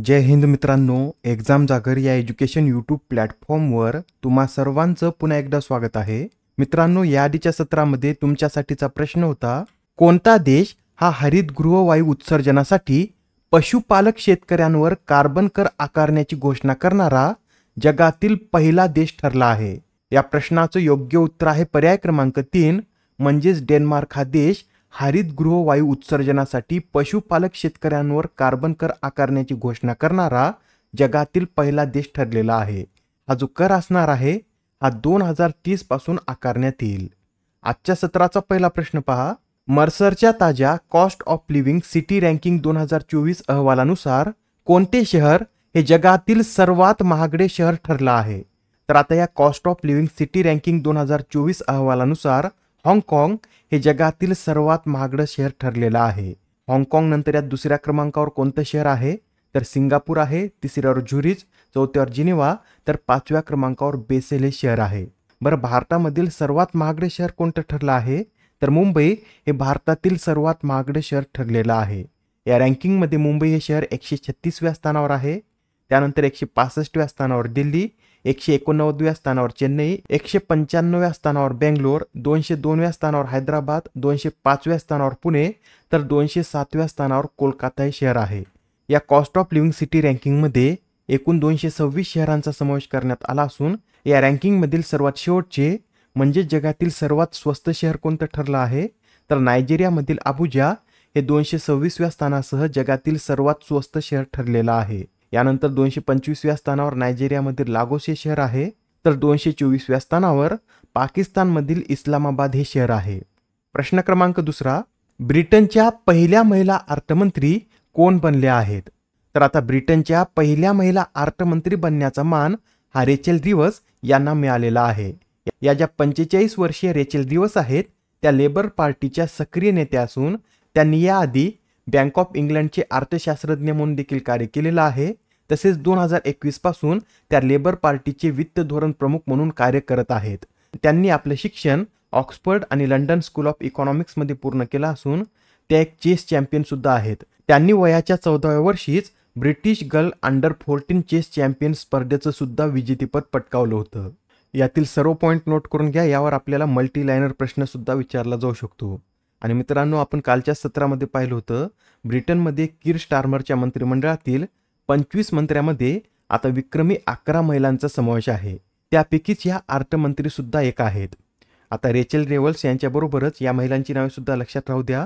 जय हिंद मित्रांनो, एक्झाम जागर या एज्युकेशन यूट्यूब प्लॅटफॉर्मवर तुम्हा सर्वांचं पुन्हा एकदा स्वागत आहे. मित्रांनो, या आधीच्या सत्रामध्ये तुमच्यासाठीचा प्रश्न होता, कोणता देश हा हरितगृह वायू उत्सर्जनासाठी पशुपालक शेतकऱ्यांवर कार्बन कर आकारण्याची घोषणा करणारा जगातील पहिला देश ठरला आहे? या प्रश्नाचं योग्य उत्तर आहे पर्याय क्रमांक 3 म्हणजेच डेन्मार्क हा देश हरितगृह वायू उत्सर्जनासाठी पशुपालक शेतकऱ्यांवर कार्बन कर आकारण्याची घोषणा करणारा जगातील पहिला देश ठरलेला आहे. हा जो कर असणार आहे हा 2030 पासून आकारण्यात येईल. आजच्या सत्राचा पहिला प्रश्न पहा. मर्सरच्या ताज्या cost of living city ranking 2024 अहवालानुसार कोणते शहर हे जगातील सर्वात महागडे शहर ठरलं आहे? तर आता या cost of living city ranking 2024 अहवालानुसार हाँगकाँग हे जगातील सर्वात महागडं शहर ठरलेलं आहे. हाँगकाँग नंतर यात दुसऱ्या क्रमांकावर कोणतं शहर आहे? तर सिंगापूर आहे, तिसऱ्यावर झुरिच, चौथ्यावर जिनिव्हा, तर पाचव्या क्रमांकावर बेसेल हे शहर आहे. बरं, भारतामधील सर्वात महागडे शहर कोणतं ठरलं आहे? तर मुंबई हे भारतातील सर्वात महागडे शहर ठरलेलं आहे. या रँकिंगमध्ये मुंबई हे शहर 136व्या स्थानावर आहे. त्यानंतर 165व्या स्थानावर दिल्ली, 189व्या स्थानावर चेन्नई, 195व्या स्थानावर बेंगलोर, 202व्या स्थानावर हैदराबाद, 205व्या स्थानावर पुणे, तर 207व्या स्थानावर कोलकाता हे शहर आहे. या कॉस्ट ऑफ लिव्हिंग सिटी रँकिंगमध्ये एकूण 226 शहरांचा समावेश करण्यात आला असून या रँकिंगमधील सर्वात शेवटचे म्हणजे जगातील सर्वात स्वस्त शहर कोणतं ठरलं आहे? तर नायजेरियामधील अबुजा हे 226व्या स्थानासह जगातील सर्वात स्वस्त शहर ठरलेलं आहे. यानंतर 225व्या स्थानावर नायजेरियामधील लागोस हे शहर आहे, तर 224व्या स्थानावर पाकिस्तानमधील इस्लामाबाद हे शहर आहे. प्रश्न क्रमांक दुसरा. ब्रिटनच्या पहिल्या महिला अर्थमंत्री कोण बनल्या आहेत? तर आता ब्रिटनच्या पहिल्या महिला अर्थमंत्री बनण्याचा मान हा रेचेल रिव्हर्स यांना मिळालेला आहे. या ज्या 45 वर्षीय रेचेल रिव्हर्स आहेत त्या लेबर पार्टीच्या सक्रिय नेत्या असून त्यांनी याआधी बँक ऑफ इंग्लंडचे अर्थशास्त्रज्ञ म्हणून देखील कार्य केलेलं आहे. तसेच 2021 पासून त्या लेबर पार्टीचे वित्त धोरण प्रमुख म्हणून कार्य करत आहेत. त्यांनी आपले शिक्षण ऑक्सफर्ड आणि लंडन स्कूल ऑफ इकॉनॉमिक्समध्ये पूर्ण केलं असून त्या एक चेस चॅम्पियन सुद्धा आहेत. त्यांनी वयाच्या 14व्या वर्षीच British girl under 14 chess champion स्पर्धेचं सुद्धा विजेतेपद पटकावलं होतं. यातील सर्व पॉईंट नोट करून घ्या. यावर आपल्याला मल्टी लायनर प्रश्न सुद्धा विचारला जाऊ शकतो. आणि मित्रांनो, आपण कालच्या सत्रामध्ये पाहिलं होतं, ब्रिटनमध्ये कीर स्टारमरच्या मंत्रिमंडळातील 25 मंत्र्यामध्ये आता विक्रमी 11 महिलांचा समावेश आहे. त्यापैकीच या अर्थमंत्री सुद्धा एक आहेत. आता रेचेल रिव्हर्स यांच्याबरोबरच या महिलांची नावे सुद्धा लक्षात राहू द्या.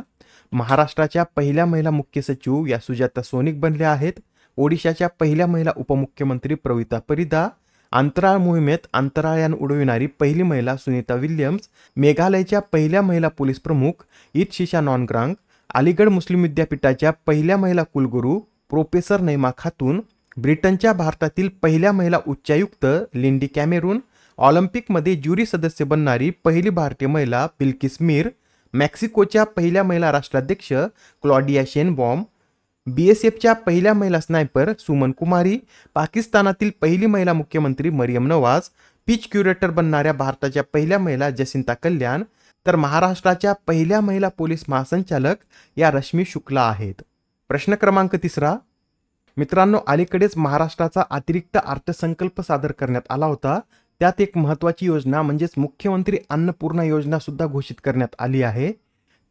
महाराष्ट्राच्या पहिल्या महिला मुख्य सचिव या सुजाता सोनिक बनल्या आहेत. ओडिशाच्या पहिल्या महिला उपमुख्यमंत्री प्रवीता परिदा, अंतराळ मोहिमेत अंतराळयान उडविणारी पहिली महिला सुनीता विल्यम्स, मेघालयच्या पहिल्या महिला पोलीस प्रमुख इत्शिशा नॉनग्रांग, अलीगड मुस्लिम विद्यापीठाच्या पहिल्या महिला कुलगुरू प्रोफेसर नैमा खातून, ब्रिटनच्या भारतातील पहिल्या महिला उच्चायुक्त लिंडी कॅमेरून, ऑलिम्पिकमध्ये ज्युरी सदस्य बनणारी पहिली भारतीय महिला बिल्किस मीर, मेक्सिकोच्या पहिल्या महिला राष्ट्राध्यक्ष क्लॉडिया शेनबॉम, BSFच्या पहिल्या महिला स्नायपर सुमन कुमारी, पाकिस्तानातील पहिली महिला मुख्यमंत्री मरियम नवाज, पीच क्युरेटर बनणाऱ्या भारताच्या पहिल्या महिला जसिंता कल्याण, तर महाराष्ट्राच्या पहिल्या महिला पोलीस महासंचालक या रश्मी शुक्ला आहेत. प्रश्न क्रमांक तिसरा. मित्रांनो, अलीकडेच महाराष्ट्राचा अतिरिक्त अर्थसंकल्प सादर करण्यात आला होता. त्यात एक महत्त्वाची योजना म्हणजेच मुख्यमंत्री अन्नपूर्णा योजना सुद्धा घोषित करण्यात आली आहे.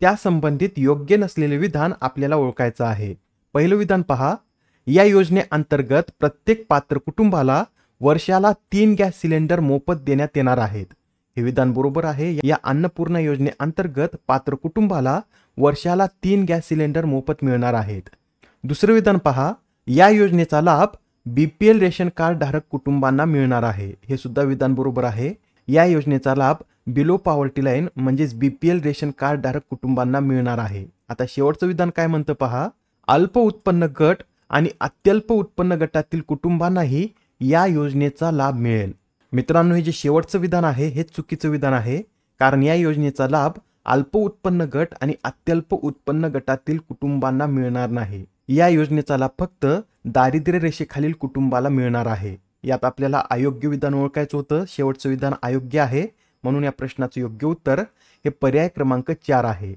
त्या संबंधित योग्य नसलेले विधान आपल्याला ओळखायचं आहे. पहिलं विधान पहा. या योजनेअंतर्गत प्रत्येक पात्र कुटुंबाला वर्षाला 3 गॅस सिलेंडर मोफत देण्यात येणार आहेत. हे विधान बरोबर आहे. या अन्नपूर्णा योजनेअंतर्गत पात्र कुटुंबाला वर्षाला 3 गॅस सिलेंडर मोफत मिळणार आहेत. दुसरं विधान पहा. या योजनेचा लाभ BPL रेशन कार्ड धारक कुटुंबांना मिळणार आहे. हे सुद्धा विधान बरोबर आहे. या योजनेचा लाभ बिलो पॉवर्टी लाईन म्हणजेच BPL रेशन कार्ड धारक कुटुंबांना मिळणार आहे. आता शेवटचं विधान काय म्हणतं पहा. अल्प उत्पन्न गट आणि अत्यल्प उत्पन्न गटातील कुटुंबांनाही या योजनेचा लाभ मिळेल. मित्रांनो, हे जे शेवटचं विधान आहे हे चुकीचं विधान आहे. कारण या योजनेचा लाभ अल्प उत्पन्न गट आणि अत्यल्प उत्पन्न गटातील कुटुंबांना मिळणार नाही. या योजनेचा लाभ फक्त दारिद्र्य रेषेखालील कुटुंबाला मिळणार आहे. यात आपल्याला अयोग्य विधान ओळखायचं होतं. शेवटचं विधान अयोग्य आहे, म्हणून या प्रश्नाचं योग्य उत्तर हे पर्याय क्रमांक 4 आहे.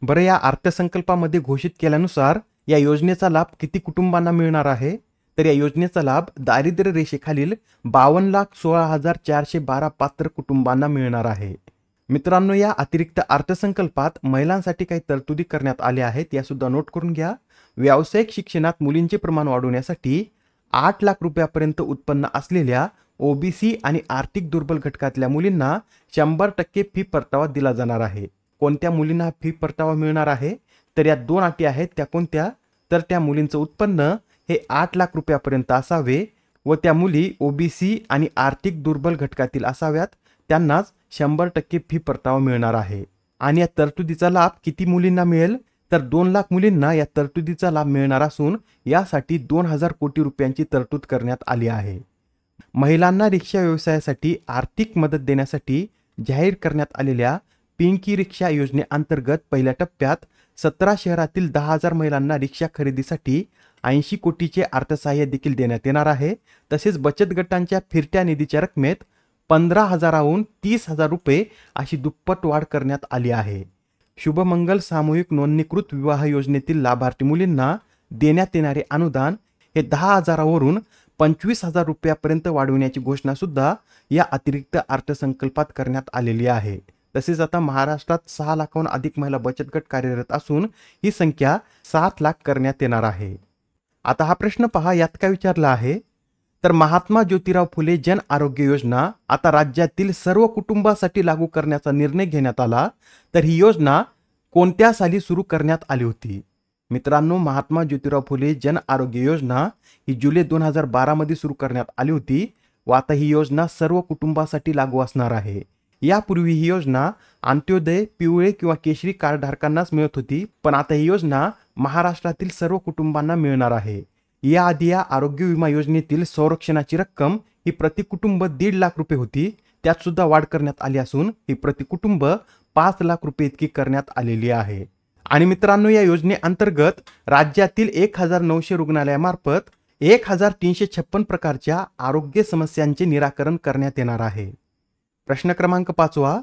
बरं, या अर्थसंकल्पामध्ये घोषित केल्यानुसार या योजनेचा लाभ किती कुटुंबांना मिळणार आहे? तर या योजनेचा लाभ दारिद्र्य रेषेखालील 52,16,412 पात्र कुटुंबांना मिळणार आहे. मित्रांनो, या अतिरिक्त अर्थसंकल्पात महिलांसाठी काही तरतुदी करण्यात आल्या आहेत, या सुद्धा नोट करून घ्या. व्यावसायिक शिक्षणात मुलींचे प्रमाण वाढवण्यासाठी 8 लाख रुपयापर्यंत उत्पन्न असलेल्या ओबीसी आणि आर्थिक दुर्बल घटकातल्या मुलींना 100% फी परतावा दिला जाणार आहे. कोणत्या मुलींना फी परतावा मिळणार आहे? तर या 2 अटी आहेत. त्या कोणत्या? तर त्या मुलींचं उत्पन्न हे 8 लाख रुपयापर्यंत असावे व त्या मुली ओबीसी आणि आर्थिक दुर्बल घटकातील असाव्यात. त्यांनाच 100% फी परतावा मिळणार आहे. आणि या तरतुदीचा लाभ किती मुलींना मिळेल? तर 2 लाख मुलींना या तरतुदीचा लाभ मिळणार असून यासाठी 2,000 कोटी रुपयांची तरतूद करण्यात आली आहे. महिलांना रिक्षा व्यवसायासाठी आर्थिक मदत देण्यासाठी जाहीर करण्यात आलेल्या पिंकी रिक्षा योजनेअंतर्गत पहिल्या टप्प्यात 17 शहरातील 10,000 महिलांना रिक्षा खरेदीसाठी 80 कोटीचे अर्थसहाय्य देखील देण्यात येणार आहे. तसेच बचत गटांच्या फिरत्या निधीच्या रकमेत 15,000हून 30,000 रुपये अशी दुप्पट वाढ करण्यात आली आहे. शुभमंगल सामूहिक नोंदणीकृत विवाह योजनेतील लाभार्थी मुलींना देण्यात येणारे अनुदान हे 10,000वरून 25,000 रुपयापर्यंत वाढवण्याची घोषणा सुद्धा या अतिरिक्त अर्थसंकल्पात करण्यात आलेली आहे. तसेच आता महाराष्ट्रात 6 लाखाहून अधिक महिला बचत गट कार्यरत असून ही संख्या 7 लाख करण्यात येणार आहे. आता हा प्रश्न पहा, यात काय विचारला आहे? तर महात्मा ज्योतिराव फुले जन आरोग्य योजना आता राज्यातील सर्व कुटुंबासाठी लागू करण्याचा निर्णय घेण्यात आला. तर ही योजना कोणत्या साली सुरू करण्यात आली होती? मित्रांनो, महात्मा ज्योतिराव फुले जन आरोग्य योजना ही जुलै 2012 मध्ये सुरू करण्यात आली होती व आता ही योजना सर्व कुटुंबासाठी लागू असणार आहे. यापूर्वी ही योजना अंत्योदय, पिवळे किंवा केशरी कार्ड धारकांनाच मिळत होती, पण आता ही योजना महाराष्ट्रातील सर्व कुटुंबांना मिळणार आहे. याआधी या आरोग्य विमा योजनेतील संरक्षणाची रक्कम ही प्रति कुटुंब 1.5 लाख रुपये होती. त्यात सुद्धा वाढ करण्यात आली असून ही प्रति कुटुंब 5 लाख रुपये इतकी करण्यात आलेली आहे. आणि मित्रांनो, या योजनेअंतर्गत राज्यातील 1,900 रुग्णालयामार्फत 1,356 प्रकारच्या आरोग्य समस्यांचे निराकरण करण्यात येणार आहे. प्रश्न क्रमांक 5.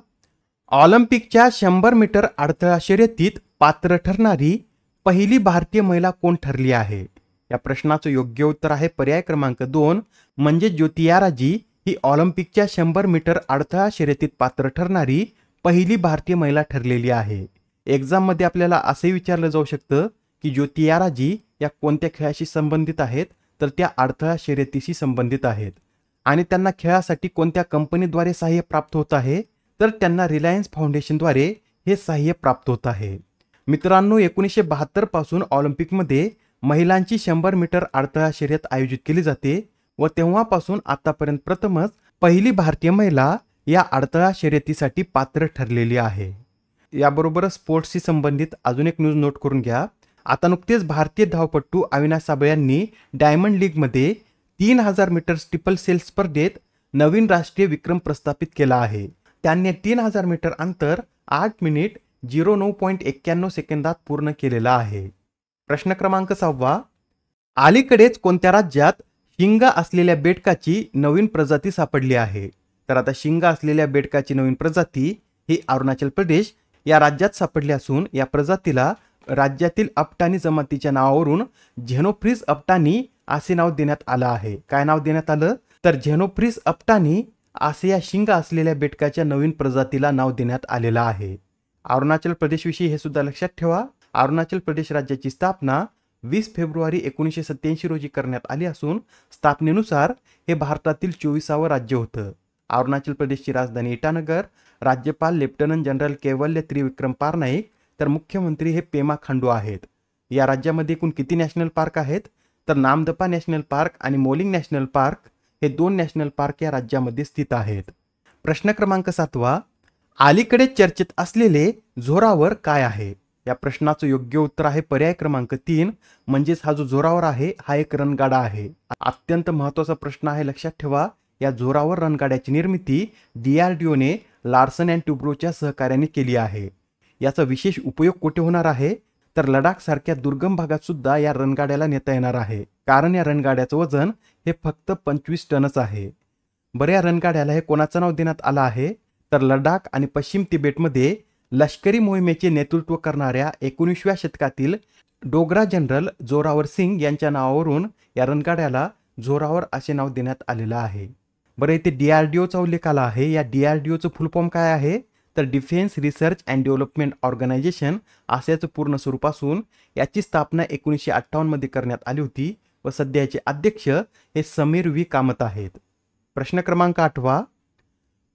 ऑलिम्पिकच्या 100 मीटर अडथळा शर्यतीत पात्र ठरणारी पहिली भारतीय महिला कोण ठरली आहे? या प्रश्नाचं योग्य उत्तर आहे पर्याय क्रमांक 2 म्हणजे ज्योती याराजी ही ऑलिम्पिकच्या 100 मीटर अडथळा शर्यतीत पात्र ठरणारी पहिली भारतीय महिला ठरलेली आहे. एक्झाम मध्ये आपल्याला असे विचारलं जाऊ शकतं की ज्योती याराजी या कोणत्या खेळाशी संबंधित आहेत? तर त्या अडथळा शर्यतीशी संबंधित आहेत. आणि त्यांना खेळासाठी कोणत्या कंपनीद्वारे सहाय्य प्राप्त होत आहे? तर त्यांना रिलायन्स फाउंडेशनद्वारे हे सहाय्य प्राप्त होत आहे. मित्रांनो, 1972 पासून ऑलिम्पिकमध्ये महिलांची 100 मीटर अडथळा शर्यत आयोजित केली जाते व तेव्हापासून आतापर्यंत प्रथमच पहिली भारतीय महिला या अडथळा शर्यतीसाठी पात्र ठरलेली आहे. याबरोबरच स्पोर्ट्सशी संबंधित अजून एक न्यूज नोट करून घ्या. आता नुकतेच भारतीय धावपटू अविनाश साबळे यांनी डायमंड लीगमध्ये 3,000 मीटर स्टिपल सेल स्पर्धेत नवीन राष्ट्रीय विक्रम प्रस्थापित केला आहे. त्यांनी 3,000 मीटर अंतर 8 मिनिट 09.91 सेकंदात पूर्ण केलेला आहे. प्रश्न क्रमांक 6. अलीकडेच कोणत्या राज्यात शिंग असलेल्या बेडकाची नवीन प्रजाती सापडली आहे? तर आता शिंग असलेल्या बेडकाची नवीन प्रजाती ही अरुणाचल प्रदेश या राज्यात सापडली असून या प्रजातीला राज्यातील अपटानी जमातीच्या नावावरून झेनोफ्रिस अपटानी असे नाव देण्यात आलं आहे. काय नाव देण्यात आलं? तर झेनोफ्रिस अपटानी असे या शिंग असलेल्या बेडकाच्या नवीन प्रजातीला नाव देण्यात आलेलं आहे. अरुणाचल प्रदेश विषयी हे सुद्धा लक्षात ठेवा. अरुणाचल प्रदेश राज्याची स्थापना 20 फेब्रुवारी 1987 रोजी करण्यात आली असून स्थापनेनुसार हे भारतातील 24वे राज्य होतं. अरुणाचल प्रदेशची राजधानी इटानगर. राज्यपाल लेफ्टनंट जनरल कैवल्य त्रिविक्रम पारनाईक तर मुख्यमंत्री हे पेमा खांडू आहेत. या राज्यामध्ये एकूण किती नॅशनल पार्क आहेत? तर नामदफा नॅशनल पार्क आणि मोलिंग नॅशनल पार्क हे 2 नॅशनल पार्क या राज्यामध्ये स्थित आहेत. प्रश्न क्रमांक 7. अलीकडे चर्चेत असलेले झोरावर काय आहे? या प्रश्नाचं योग्य उत्तर आहे पर्याय क्रमांक 3 म्हणजेच हा जो झोरावर आहे हा एक रणगाडा आहे. अत्यंत महत्त्वाचा प्रश्न आहे, लक्षात ठेवा. या झोरावर रणगाड्याची निर्मिती DRDOने लार्सन अँड ट्युब्रोच्या सहकार्याने केली आहे. याचा विशेष उपयोग कुठे होणार आहे? तर लडाख सारख्या दुर्गम भागात सुद्धा या रणगाड्याला नेता येणार आहे, कारण या रणगाड्याचं वजन हे फक्त 25 टनच आहे. बरं, या रणगाड्याला हे कोणाचं नाव देण्यात आलं आहे? तर लडाख आणि पश्चिम तिबेटमध्ये लष्करी मोहिमेचे नेतृत्व करणाऱ्या 19व्या शतकातील डोगरा जनरल जोरावर सिंग यांच्या नावावरून या रणगाड्याला जोरावर असे नाव देण्यात आलेलं आहे. बरं, इथे DRDOचा उल्लेख आला आहे. या DRDOचं फुल फॉर्म काय आहे? तर defence research and development organisation असे पूर्ण स्वरूप असून याची स्थापना 1958 मध्ये करण्यात आली होती व सध्याचे अध्यक्ष हे समीर व्ही कामत आहेत. प्रश्न क्रमांक 8.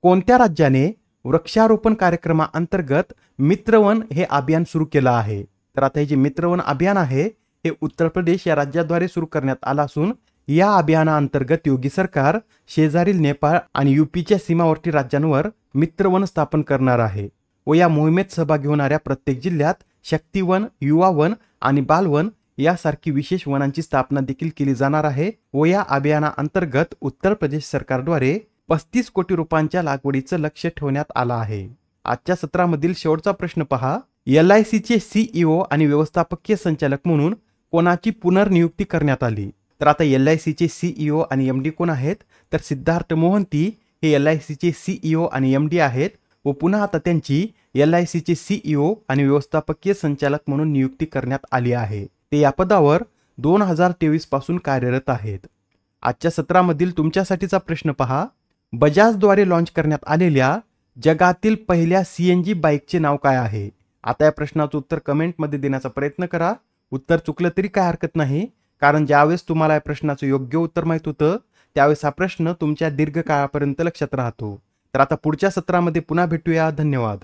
कोणत्या राज्याने वृक्षारोपण कार्यक्रमाअंतर्गत मित्रवन हे अभियान सुरू केलं आहे? तर आता हे जे मित्रवन अभियान आहे हे उत्तर प्रदेश या राज्याद्वारे सुरू करण्यात आलं असून या अभियानाअंतर्गत योगी सरकार शेजारील नेपाळ आणि यूपीच्या सीमावर्ती राज्यांवर मित्रवन स्थापन करणार आहे व या मोहिमेत सहभागी होणाऱ्या प्रत्येक जिल्ह्यात शक्तिवन, युवावन आणि बालवन यासारखी विशेष वनांची स्थापना देखील केली जाणार आहे व या अभियानाअंतर्गत उत्तर प्रदेश सरकारद्वारे 35 कोटी रुपयांच्या लागवडीचं लक्ष ठेवण्यात आलं आहे. आजच्या सत्रामधील शेवटचा प्रश्न पहा. LICचे CEO आणि व्यवस्थापकीय संचालक म्हणून कोणाची पुनर्नियुक्ती करण्यात आली? तर आता LICचे CEO आणि MD कोण आहेत? तर सिद्धार्थ मोहंती हे LICचे CEO आणि MD आहेत व पुन्हा आता त्यांची LICचे CEO आणि व्यवस्थापकीय संचालक म्हणून नियुक्ती करण्यात आली आहे. ते या पदावर 2023 पासून कार्यरत आहेत. आजच्या सत्रामधील तुमच्यासाठीचा प्रश्न पहा. बजाजद्वारे लॉन्च करण्यात आलेल्या जगातील पहिल्या CNG बाईकचे नाव काय आहे? आता या प्रश्नाचं उत्तर कमेंटमध्ये देण्याचा प्रयत्न करा. उत्तर चुकलं तरी काय हरकत नाही, कारण ज्यावेळेस तुम्हाला या प्रश्नाचं योग्य उत्तर माहित होतं त्यावेळेस हा प्रश्न तुमच्या दीर्घकाळापर्यंत लक्षात राहतो. तर आता पुढच्या सत्रामध्ये पुन्हा भेटूया. धन्यवाद.